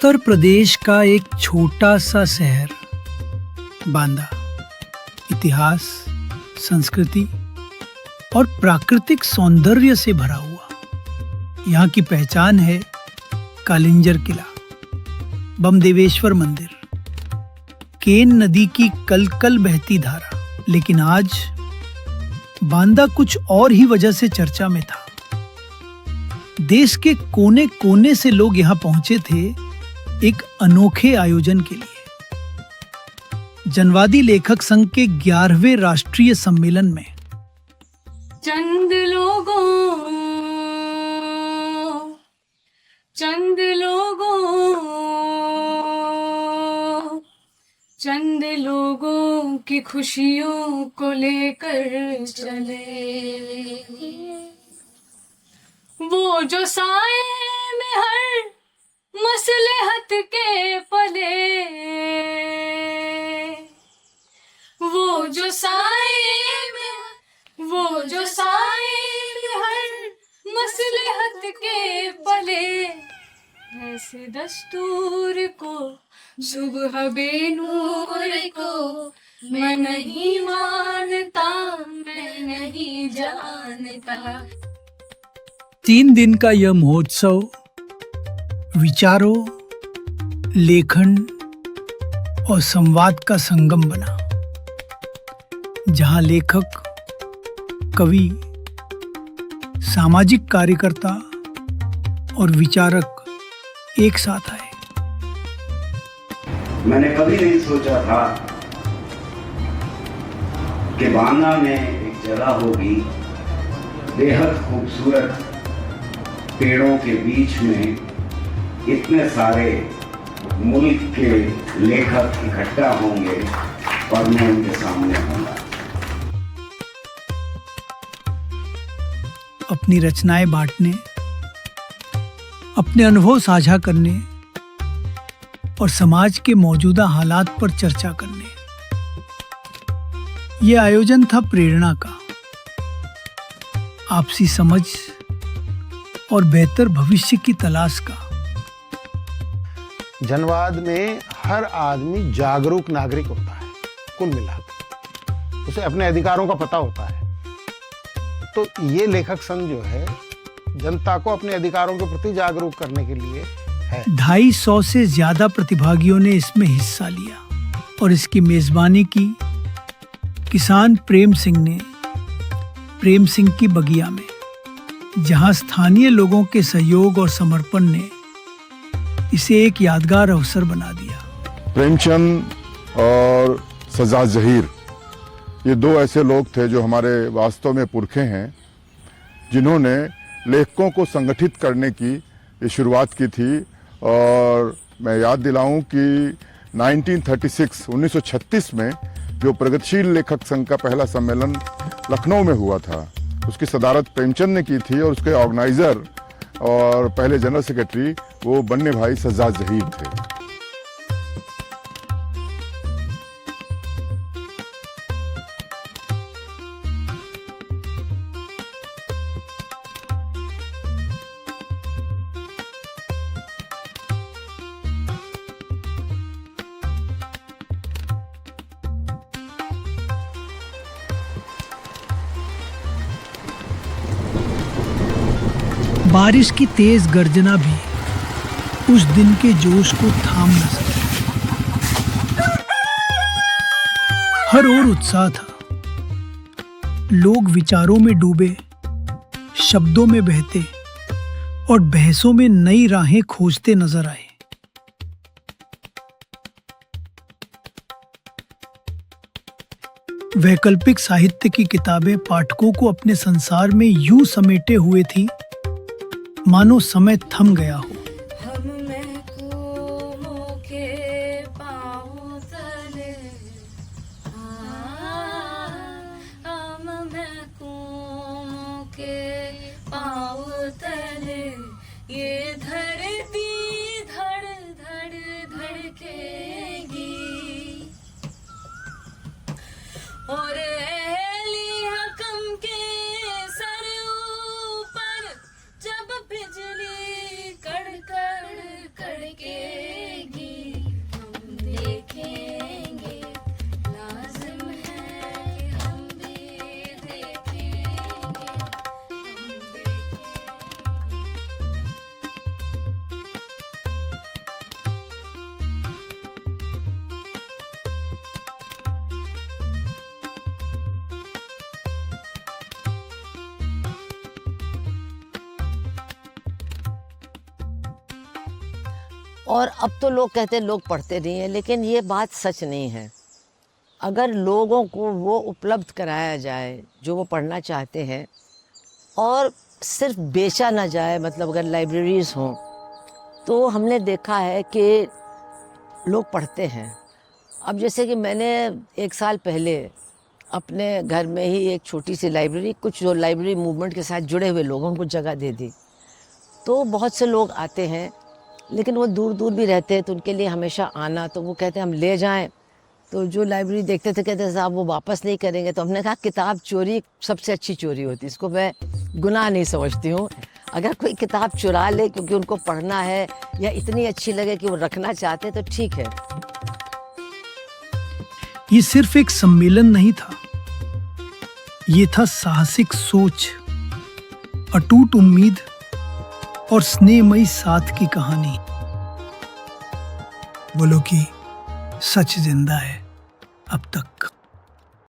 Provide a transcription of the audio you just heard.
उत्तर प्रदेश का एक छोटा सा शहर बांदा इतिहास, संस्कृति और प्राकृतिक सौंदर्य से भरा हुआ। यहाँ की पहचान है कालिंजर किला, बमदेवेश्वर मंदिर, केन नदी की कल कल बहती धारा। लेकिन आज बांदा कुछ और ही वजह से चर्चा में था। देश के कोने कोने से लोग यहाँ पहुंचे थे एक अनोखे आयोजन के लिए। जनवादी लेखक संघ के 11वें राष्ट्रीय सम्मेलन में चंद लोगों की खुशियों को लेकर चले, वो जो साए में हर मसलहत के पले, वो जो साए में हर मसलहत के पले, ऐसे दस्तूर को सुबह बेनूर को मैं नहीं मानता, मैं नहीं जानता। 3 दिन का यह महोत्सव विचारों, लेखन और संवाद का संगम बना, जहां लेखक, कवि, सामाजिक कार्यकर्ता और विचारक एक साथ आए। मैंने कभी नहीं सोचा था कि बांदा में एक जगह होगी बेहद खूबसूरत, पेड़ों के बीच में इतने सारे मुल्क के लेखक इकट्ठा होंगे और मैं उनके सामने होऊंगा। अपनी रचनाएं बांटने, अपने अनुभव साझा करने और समाज के मौजूदा हालात पर चर्चा करने। यह आयोजन था प्रेरणा का, आपसी समझ और बेहतर भविष्य की तलाश का। जनवाद में हर आदमी जागरूक नागरिक होता है। कुल मिलाकर उसे अपने अधिकारों का पता होता है। तो ये लेखक संघ जो है जनता को अपने अधिकारों के प्रति जागरूक करने के लिए है। 250 से ज्यादा प्रतिभागियों ने इसमें हिस्सा लिया और इसकी मेजबानी की किसान प्रेम सिंह ने प्रेम सिंह की बगिया में, जहां स्थानीय लोगों के सहयोग और समर्पण ने इसे एक यादगार अवसर बना दिया। प्रेमचंद और सज्जाद जहीर, ये 2 ऐसे लोग थे जो हमारे वास्तव में पुरखे हैं, जिन्होंने लेखकों को संगठित करने की शुरुआत की थी। और मैं याद दिलाऊं कि 1936 में जो प्रगतिशील लेखक संघ का पहला सम्मेलन लखनऊ में हुआ था, उसकी सदारत प्रेमचंद ने की थी और उसके ऑर्गेनाइजर और पहले जनरल सेक्रेटरी वो बन्ने भाई सज्जाद जहीर थे। बारिश की तेज गर्जना भी उस दिन के जोश को थाम न सकी। हर ओर उत्साह था। लोग विचारों में डूबे, शब्दों में बहते और बहसों में नई राहें खोजते नजर आए। वैकल्पिक साहित्य की किताबें पाठकों को अपने संसार में यूं समेटे हुए थी मानो समय थम गया हो। ये धरती धड़ धड़ धड़केगी और बिजली कड़कड़ कड़के और अब तो लोग कहते हैं लोग पढ़ते नहीं हैं, लेकिन ये बात सच नहीं है। अगर लोगों को वो उपलब्ध कराया जाए जो वो पढ़ना चाहते हैं और सिर्फ बेचा ना जाए, मतलब अगर लाइब्रेरीज़ हों तो हमने देखा है कि लोग पढ़ते हैं। अब जैसे कि मैंने 1 साल पहले अपने घर में ही एक छोटी सी लाइब्रेरी, कुछ जो लाइब्रेरी मूवमेंट के साथ जुड़े हुए लोगों को जगह दे दी। तो बहुत से लोग आते हैं, लेकिन वो दूर दूर भी रहते हैं, तो उनके लिए हमेशा आना, तो वो कहते हैं हम ले जाएं। तो जो लाइब्रेरी देखते थे कहते साहब वो वापस नहीं करेंगे। तो हमने कहा किताब चोरी सबसे अच्छी चोरी होती है, इसको मैं गुनाह नहीं समझती हूँ। अगर कोई किताब चुरा ले क्योंकि उनको पढ़ना है या इतनी अच्छी लगे कि वो रखना चाहते हैं तो ठीक है। ये सिर्फ एक सम्मेलन नहीं था, ये था साहसिक सोच, अटूट उम्मीद और स्नेहमयी साथ की कहानी। बोलो कि सच जिंदा है अब तक।